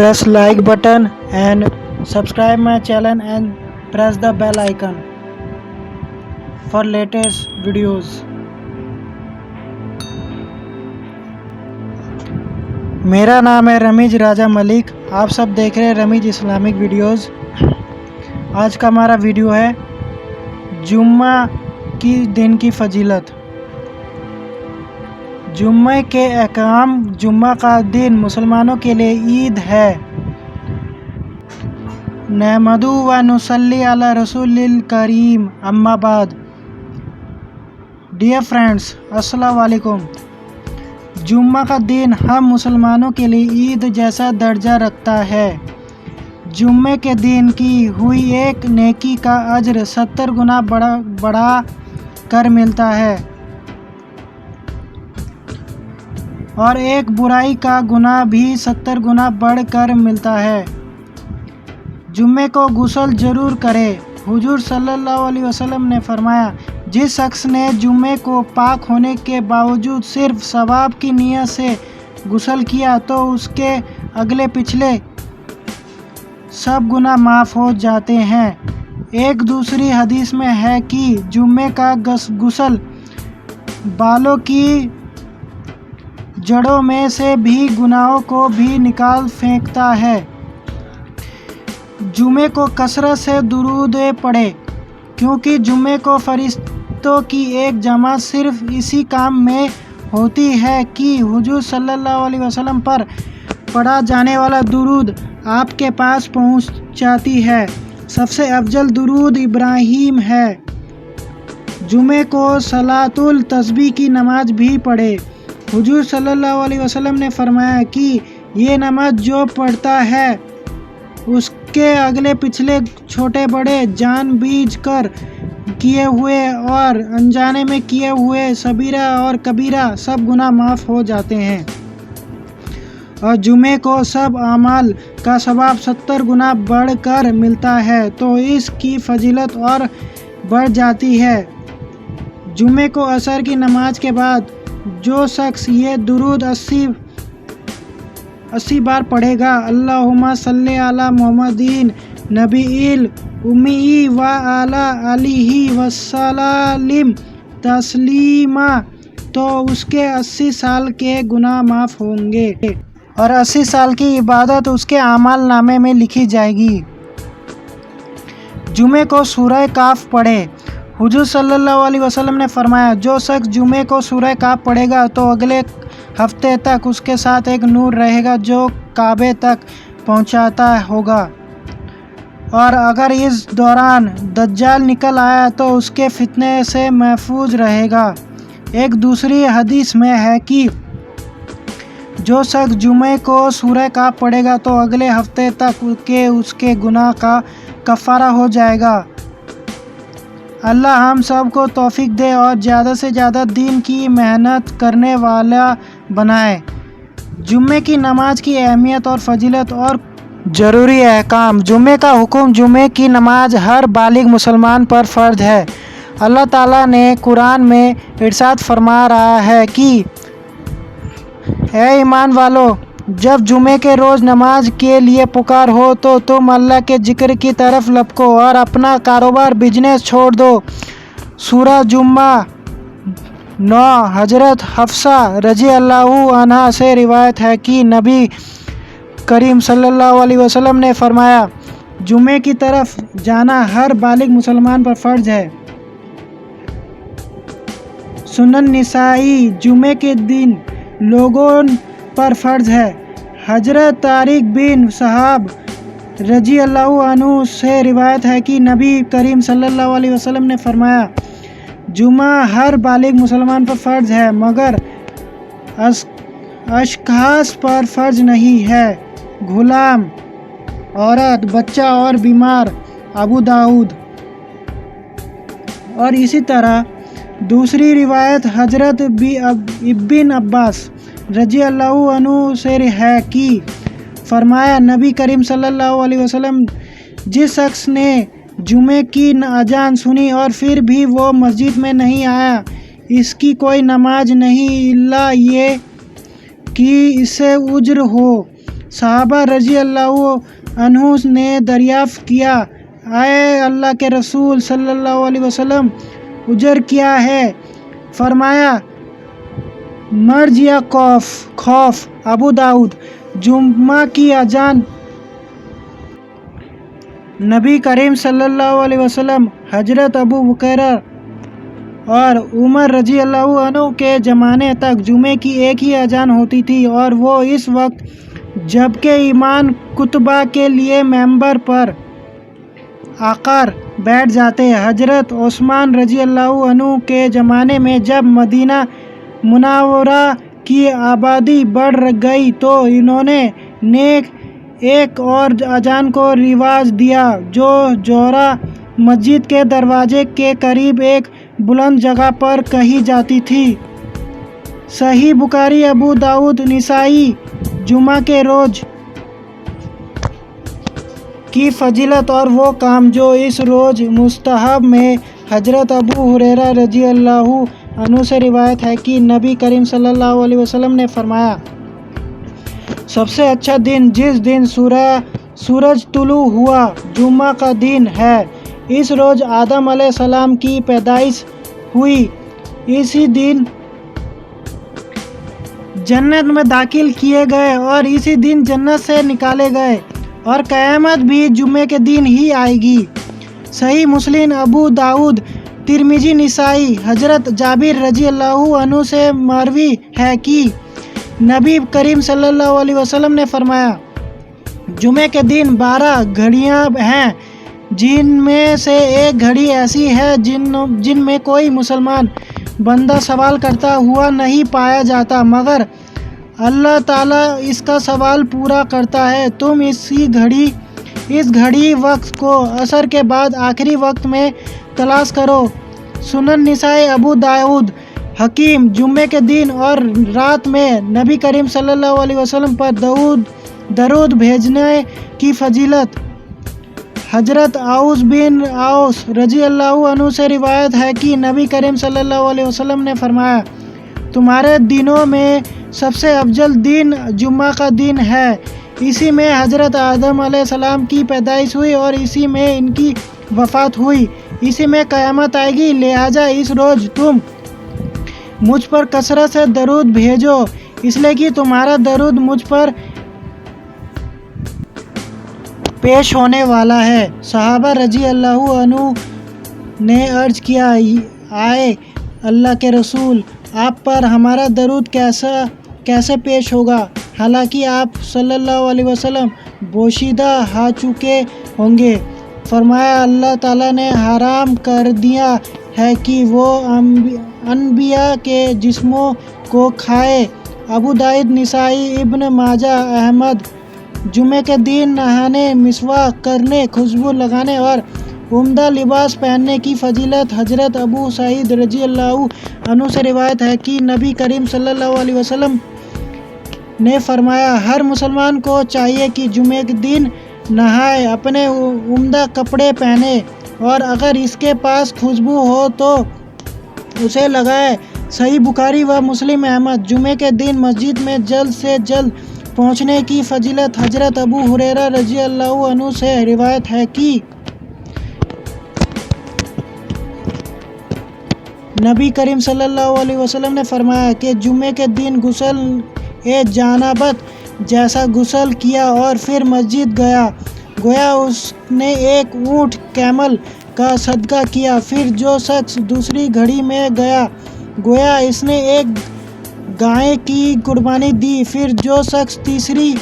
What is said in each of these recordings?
Press like button and subscribe my channel and press the bell icon for latest videos. मेरा नाम है रमीज राजा मलिक। आप सब देख रहे हैं रमीज इस्लामिक वीडियोस। आज का हमारा वीडियो है जुम्मा की दिन की फजीलत। जुम्मे के अहकाम। जुम्मा का दिन मुसलमानों के लिए ईद है। नहमदु व नुसल्ली अला रसूलिल करीम, अम्मा बाद। डियर फ्रेंड्स, अस्सलाम वालेकुम। जुम्मा का दिन हम मुसलमानों के लिए ईद जैसा दर्जा रखता है। जुम्मे के दिन की हुई एक नेकी का अज्र 70 गुना बढ़ा कर मिलता है और एक बुराई का गुनाह भी 70 गुना बढ़ कर मिलता है। जुम्मे को गुस्ल ज़रूर करें। हुजूर सल्लल्लाहु अलैहि वसल्लम ने फरमाया, जिस शख्स ने जुम्मे को पाक होने के बावजूद सिर्फ सवाब की नीयत से गुस्ल किया तो उसके अगले पिछले सब गुनाह माफ़ हो जाते हैं। एक दूसरी हदीस में है कि जुम्मे का गुस्ल बालों की जड़ों में से भी गुनाहों को भी निकाल फेंकता है। जुम्मे को कसरत से दुरूद पढ़े, क्योंकि जुम्मे को फरिश्तों की एक जमात सिर्फ इसी काम में होती है कि हुजूर सल्लल्लाहु अलैहि वसल्लम पर पढ़ा जाने वाला दुरूद आपके पास पहुंचाती है। सबसे अफजल दुरूद इब्राहीम है। जुम्मे को सलातुल तस्बीह की नमाज भी पढ़े। हुजूर सल्लल्लाहु अलैहि वसल्लम ने फरमाया कि ये नमाज जो पढ़ता है उसके अगले पिछले छोटे बड़े जानबूझकर किए हुए और अनजाने में किए हुए सबीरा और कबीरा सब गुनाह माफ़ हो जाते हैं और जुमे को सब अमाल का सवाब 70 गुना बढ़ कर मिलता है, तो इसकी फजीलत और बढ़ जाती है। जुमे को असर की नमाज के बाद जो शख्स ये दुरूद 80 बार पढ़ेगा, अल्लाहुम्मा सल्ली अला मुहम्मदिन नबील उम्मी व अला आलिही वसल्लिम तस्लीमा, तो उसके 80 साल के गुनाह माफ़ होंगे और 80 साल की इबादत उसके आमाल नामे में लिखी जाएगी। जुमे को सूरह काफ पढ़े। हुजूर सल्लल्लाहु अलैहि वसल्लम ने फरमाया, जो शख्स जुमे को सूरह काफ पढ़ेगा तो अगले हफ्ते तक उसके साथ एक नूर रहेगा जो काबे तक पहुंचाता होगा, और अगर इस दौरान दज्जाल निकल आया तो उसके फितने से महफूज रहेगा। एक दूसरी हदीस में है कि जो शख्स जुमे को सूरह काफ पढ़ेगा तो अगले हफ्ते तक के उसके गुनाह का कफ़ारा हो जाएगा। अल्लाह हम सब को तौफीक दे और ज़्यादा से ज़्यादा दीन की मेहनत करने वाला बनाए। जुम्मे की नमाज की अहमियत और फजीलत और ज़रूरी अहकाम। जुम्मे का हुक्म। जुम्मे की नमाज हर बालिग मुसलमान पर फ़र्ज है। अल्लाह ताला ने कुरान में इरशाद फरमा रहा है कि ऐ ईमान वालो, जब जुमे के रोज़ नमाज के लिए पुकार हो तो तुम अल्लाह के ज़िक्र की तरफ लपको और अपना कारोबार बिजनेस छोड़ दो। सूरह जुम्मा 9। हज़रत हफ्सा रज़ी अल्लाहु अन्हा से रिवायत है कि नबी करीम सल्लल्लाहु अलैहि वसल्लम ने फरमाया, जुमे की तरफ जाना हर बालिग मुसलमान पर फ़र्ज है। सुनन निसाई। जुमे के दिन लोगों पर फ़र्ज है। हज़रत तारिक बिन सहाब रज़ी अल्लाहु अन्हु से रिवायत है कि नबी करीम सल्लल्लाहु अलैहि वसल्लम ने फरमाया, जुमा हर बालिग मुसलमान पर फ़र्ज है मगर अशख़ास पर फ़र्ज नहीं है। गुलाम, औरत, बच्चा और बीमार। अबू दाऊद। और इसी तरह दूसरी रिवायत हज़रत इब्न अब्बास रज़ी अल्लाहु अन्हु से है कि फरमाया, नबी करीम सल्लल्लाहु अलैहि वसल्लम, जिस शख्स ने जुमे की अजान सुनी और फिर भी वो मस्जिद में नहीं आया, इसकी कोई नमाज नहीं इल्ला ये कि इसे उज्र हो। صحابہ رضی اللہ عنہ نے دریافت کیا، اے اللہ کے رسول صلی اللہ علیہ وسلم، اجر کیا ہے؟ فرمایا، مرض یا خوف۔ ابو داؤد۔ جمعہ کی اذان۔ نبی کریم صلی اللہ علیہ وسلم، حضرت ابو بکر اور عمر رضی اللہ عنہ کے زمانے تک جمعے کی ایک ہی اذان ہوتی تھی، اور وہ اس وقت جبکہ امام خطبہ کے لیے ممبر پر آ کر بیٹھ جاتے۔ حضرت عثمان رضی اللہ عنہ کے زمانے میں جب مدینہ منورہ کی آبادی بڑھ گئی تو انہوں نے ایک اور اذان کو رواج دیا جو زہرہ مسجد کے دروازے کے قریب ایک بلند جگہ پر کہی جاتی تھی۔ صحیح بخاری، ابو داؤد، نسائی۔ جمعہ کے روز کی فضیلت اور وہ کام جو اس روز مستحب میں۔ حضرت ابو ہریرہ رضی اللہ عنہ سے روایت ہے کہ نبی کریم صلی اللہ علیہ وسلم نے فرمایا، سب سے اچھا دن جس دن سورج طلوع ہوا جمعہ کا دن ہے۔ اس روز آدم علیہ السلام کی پیدائش ہوئی، اسی دن جنت میں داخل کیے گئے اور اسی دن جنت سے نکالے گئے، اور قیامت بھی جمعے کے دن ہی آئے گی۔ صحیح مسلم، ابو داؤد، ترمذی، نسائی۔ حضرت جابر رضی اللہ عنہ سے مروی ہے کہ نبی کریم صلی اللہ علیہ وسلم نے فرمایا، جمعے کے دن 12 گھڑیاں ہیں، جن میں سے ایک گھڑی ایسی ہے جن میں کوئی مسلمان بندہ سوال کرتا ہوا نہیں پایا جاتا مگر اللہ تعالیٰ اس کا سوال پورا کرتا ہے۔ تم اس گھڑی وقت کو عصر کے بعد آخری وقت میں تلاش کرو۔ سنن نسائی، ابو داؤد۔ حکیم، جمعے کے دن اور رات میں نبی کریم صلی اللہ علیہ وسلم پر درود بھیجنے کی فضیلت۔ حضرت عوف بن عاص رضی اللہ عنہ سے روایت ہے کہ نبی کریم صلی اللہ علیہ وسلم نے فرمایا، تمہارے دنوں میں سب سے افضل دن جمعہ کا دن ہے، اسی میں حضرت آدم علیہ السلام کی پیدائش ہوئی اور اسی میں ان کی وفات ہوئی، اسی میں قیامت آئے گی، لہٰذا اس روز تم مجھ پر کثرت سے درود بھیجو، اس لیے کہ تمہارا درود مجھ پر پیش ہونے والا ہے۔ صحابہ رضی اللہ عنہ نے عرض کیا، اے اللہ کے رسول، آپ پر ہمارا درود کیسے پیش ہوگا، حالانکہ آپ صلی اللہ علیہ وسلم پوشیدہ ہو چکے ہوں گے؟ فرمایا، اللہ تعالیٰ نے حرام کر دیا ہے کہ وہ انبیاء کے جسموں کو کھائے۔ ابو داؤد، نسائی، ابن ماجہ، احمد۔ جمعے کے دن نہانے، مسواک کرنے، خوشبو لگانے اور عمدہ لباس پہننے کی فضیلت۔ حضرت ابو سعید رضی اللہ عنہ سے روایت ہے کہ نبی کریم صلی اللہ علیہ وسلم نے فرمایا، ہر مسلمان کو چاہیے کہ جمعے کے دن نہائے، اپنے عمدہ کپڑے پہنے اور اگر اس کے پاس خوشبو ہو تو اسے لگائے۔ صحیح بخاری و مسلم۔ احمد۔ جمعے کے دن مسجد میں جلد سے جلد پہنچنے کی فضیلت۔ حضرت ابو ہریرہ رضی اللہ عنہ سے روایت ہے کہ نبی کریم صلی اللہ علیہ وسلم نے فرمایا کہ جمعے کے دن غسل جنابت جیسا غسل کیا اور پھر مسجد گیا، گویا اس نے ایک اونٹ کیمل کا صدقہ کیا۔ پھر جو شخص دوسری گھڑی میں گیا، گویا اس نے ایک گائے کی قربانی دی۔ پھر جو شخص تیسری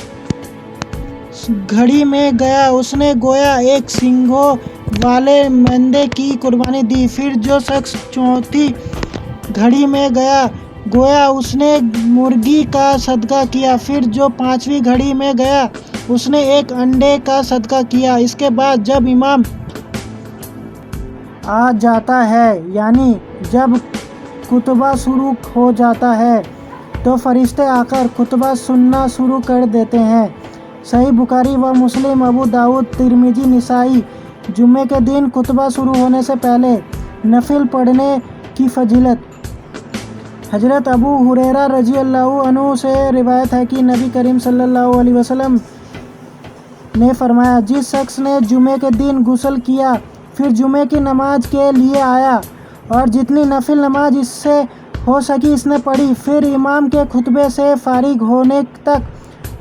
گھڑی میں گیا، اس نے گویا ایک سینگوں والے مینڈے کی قربانی دی۔ پھر جو شخص چوتھی گھڑی میں گیا، گویا اس نے مرغی کا صدقہ کیا۔ پھر جو پانچویں گھڑی میں گیا، اس نے ایک انڈے کا صدقہ کیا۔ اس کے بعد جب امام آ جاتا ہے، یعنی جب خطبہ شروع ہو جاتا ہے، تو فرشتے آ کر خطبہ سننا شروع کر دیتے ہیں۔ صحیح بخاری و مسلم، ابو داؤد، ترمذی، نسائی۔ جمعے کے دن خطبہ شروع ہونے سے پہلے نفل پڑھنے کی فضیلت۔ हज़रत अबू हुरैरा रज़ी अल्लाहु अन्हु से रिवायत है कि नबी करीम सल्लल्लाहु अलैहि वसल्लम ने फरमाया, जिस शख्स ने जुमे के दिन गुस्ल किया फिर जुमे की नमाज के लिए आया और जितनी नफिल नमाज इससे हो सकी इसने पढ़ी, फिर इमाम के खुतबे से फारिग होने तक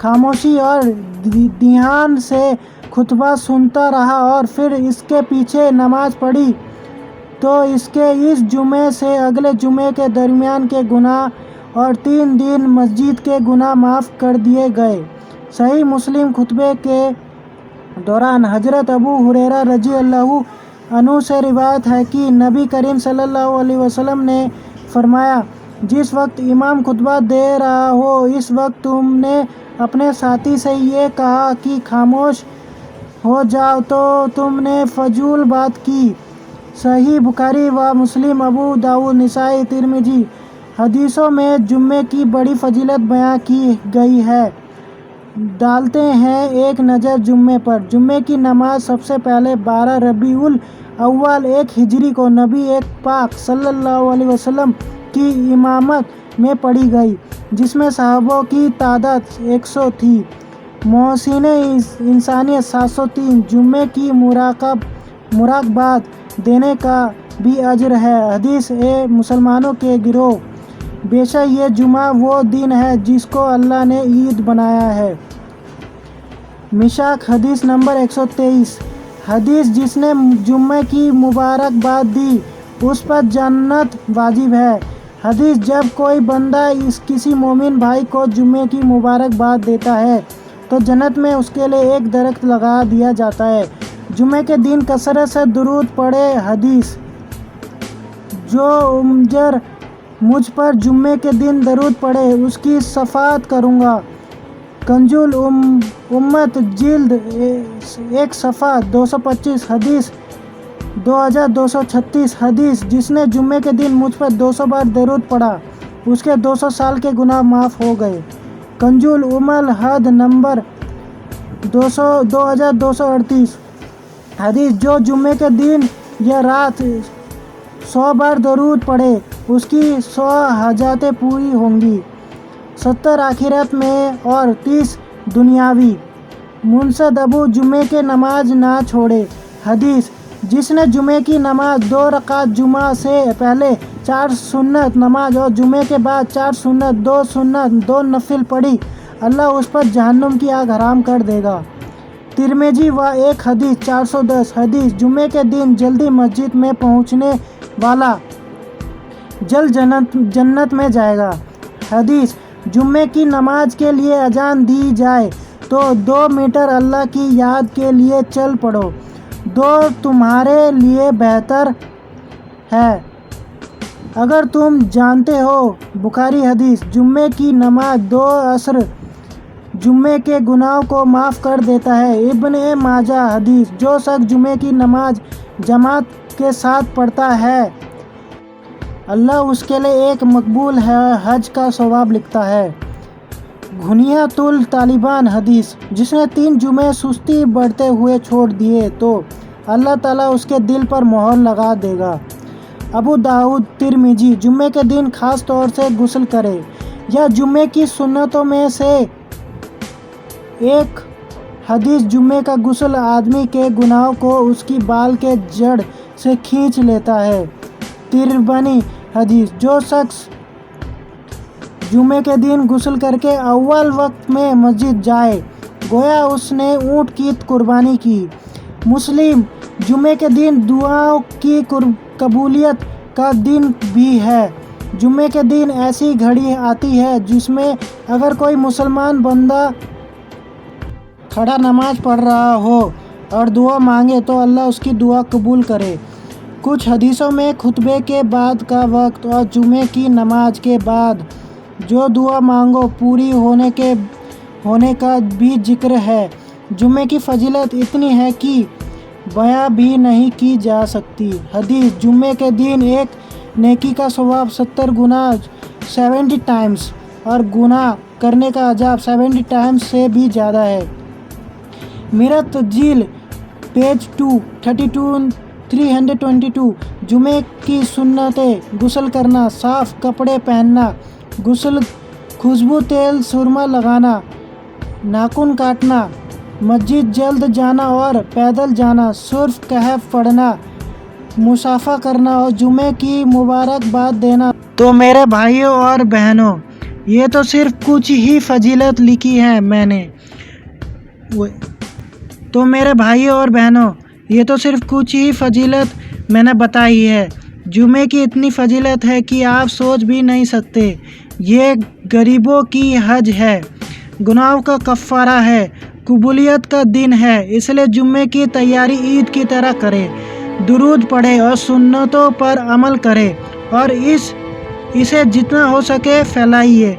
खामोशी और ध्यान से खुतबा सुनता रहा और फिर इसके पीछे नमाज पढ़ी, तो इसके इस जुमे से अगले जुमे के दरमियान के गुनाह और 3 दिन मस्जिद के गुनाह माफ़ कर दिए गए। सही मुस्लिम। खुतबे के दौरान हज़रत अबू हुरैरा रज़ी अल्लाहु अन्हु से रिवायत है कि नबी करीम सल्लल्लाहु अलैहि वसल्लम ने फरमाया, जिस वक्त इमाम खुतबा दे रहा हो इस वक्त तुमने अपने साथी से ये कहा कि खामोश हो जाओ तो तुमने फजूल बात की। सही बुखारी व मुस्लिम, अबू दाऊद, निसाई, तिरमिजी। हदीसों में जुम्मे की बड़ी फजीलत बयां की गई है। डालते हैं एक नज़र जुम्मे पर। जुम्मे की नमाज सबसे पहले 12 रबीउल अव्वल 1 हिजरी को नबी पाक सल्लल्लाहु अलैहि वसल्लम की इमामत में पढ़ी गई, जिसमें सहाबों की तादाद 100 थी। मोहसिने इंसानियत 703। जुम्मे की मुराकबात देने का भी अजर है। हदीस ए मुसलमानों के गिरोह, बेशक ये जुमा वो दिन है जिसको अल्लाह ने ईद बनाया है। मिशाक हदीस नंबर 123। हदीस, जिसने जुम्मे की मुबारकबाद दी उस पर जन्नत वाजिब है। हदीस, जब कोई बंदा किसी मोमिन भाई को जुम्मे की मुबारकबाद देता है तो जन्नत में उसके लिए एक दरख्त लगा दिया जाता है। जुम्मे के दिन कसरत से दुरूद पढ़े। हदीस, जो उम्जर मुझ पर जुम्मे के दिन दरूद पढ़े उसकी शफाअत करूँगा। कंजुल उम्मत जिल्द 1 सफ़ा 225। हदीस 2236। हदीस, जिसने जुम्मे के दिन मुझ पर 200 बार दरूद पढ़ा उसके 200 साल के गुनाह माफ़ हो गए। कंजुल उमल हद नंबर 2238। हदीस, जो जुम्मे के दिन या रात 100 बार दरूद पढ़े उसकी 100 हाजातें पूरी होंगी, 70 आखिरत में और 30 दुनियावी। मुनसद अबू, जुम्मे के नमाज ना छोड़े। हदीस, जिसने जुम्मे की नमाज 2 रकात जुमा से पहले 4 सुन्नत नमाज और जुम्मे के बाद 4 सुन्नत, 2 सुन्नत, 2 नफिल पढ़ी, अल्लाह उस पर जहन्नुम की आग हराम कर देगा। तिरमिजी व 1 हदीस 410। हदीस, जुम्मे के दिन जल्दी मस्जिद में पहुँचने वाला जल्द जन्नत में जाएगा। हदीस, जुम्मे की नमाज के लिए अजान दी जाए तो 2 मीटर अल्लाह की याद के लिए चल पड़ो, 2 तुम्हारे लिए बेहतर है अगर तुम जानते हो। बुखारी हदीस, जुम्मे की नमाज 2 असर जुम्मे के गुनाहों को माफ़ कर देता है। इब्ने माजा हदीस, जो शख्स जुम्मे की नमाज जमात के साथ पढ़ता है अल्लाह उसके लिए एक मकबूल हज का सवाब लिखता है। घुनियातुल तालिबान हदीस, जिसने 3 जुमे सुस्ती बढ़ते हुए छोड़ दिए तो अल्लाह ताला उसके दिल पर मोहर लगा देगा। अबू दाऊद, तिरमिजी। जुम्मे के दिन खास तौर से गुस्ल करे। यह जुम्मे की सुन्नतों में से एक हदीस, जुम्मे का गुस्ल आदमी के गुनाहों को उसकी बाल के जड़ से खींच लेता है। तिरबनी हदीस, जो शख्स जुम्मे के दिन गुस्ल करके अव्वल वक्त में मस्जिद जाए गोया उसने ऊँट की कुर्बानी की। मुस्लिम, जुम्मे के दिन दुआओं की कबूलियत का दिन भी है। जुम्मे के दिन ऐसी घड़ी आती है जिसमें अगर कोई मुसलमान बंदा खड़ा नमाज पढ़ रहा हो और दुआ मांगे तो अल्लाह उसकी दुआ कबूल करे। कुछ हदीसों में खुतबे के बाद का वक्त और जुमे की नमाज के बाद जो दुआ मांगो पूरी होने का भी जिक्र है। जुमे की फजीलत इतनी है कि बयां भी नहीं की जा सकती। हदीस, जुमे के दिन एक नेकी का सवाब 70 गुना 70 टाइम्स और गुनाह करने का अजाब 70 टाइम्स से भी ज़्यादा है। मिरत झील पेज 232 322 जुमे की सुन्नतें, गुस्ल करना, साफ कपड़े पहनना, गुस्ल, खुशबू तेल सुरमा लगाना, नाखून काटना, मस्जिद जल्द जाना और पैदल जाना, सुर्फ कहफ पढ़ना, मुसाफा करना और जुमे की मुबारकबाद देना। तो मेरे भाइयों और बहनों, ये तो सिर्फ कुछ ही फजीलत लिखी है मैंने। तो मेरे भाइयों और बहनों, ये तो सिर्फ कुछ ही फजीलत मैंने बताई है। जुमे की इतनी फजीलत है कि आप सोच भी नहीं सकते। ये गरीबों की हज है, गुनाहों का कफ़ारा है, कबूलियत का दिन है। इसलिए जुम्मे की तैयारी ईद की तरह करें, दुरूद पढ़े और सुन्नतों पर अमल करें और इसे जितना हो सके फैलाइए।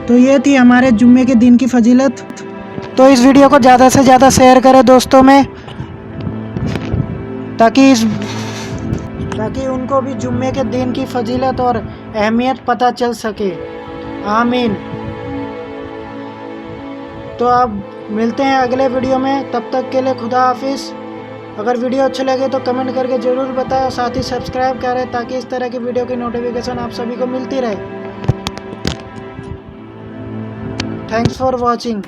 तो ये थी हमारे जुम्मे के दिन की फजीलत। तो इस वीडियो को ज़्यादा से ज़्यादा शेयर करें दोस्तों में, ताकि उनको भी जुम्मे के दिन की फजीलत और अहमियत पता चल सके। आमीन। तो अब मिलते हैं अगले वीडियो में, तब तक के लिए खुदा हाफिज़। अगर वीडियो अच्छे लगे तो कमेंट करके ज़रूर बताएं और साथ ही सब्सक्राइब करें ताकि इस तरह की वीडियो की नोटिफिकेशन आप सभी को मिलती रहे। Thanks for watching.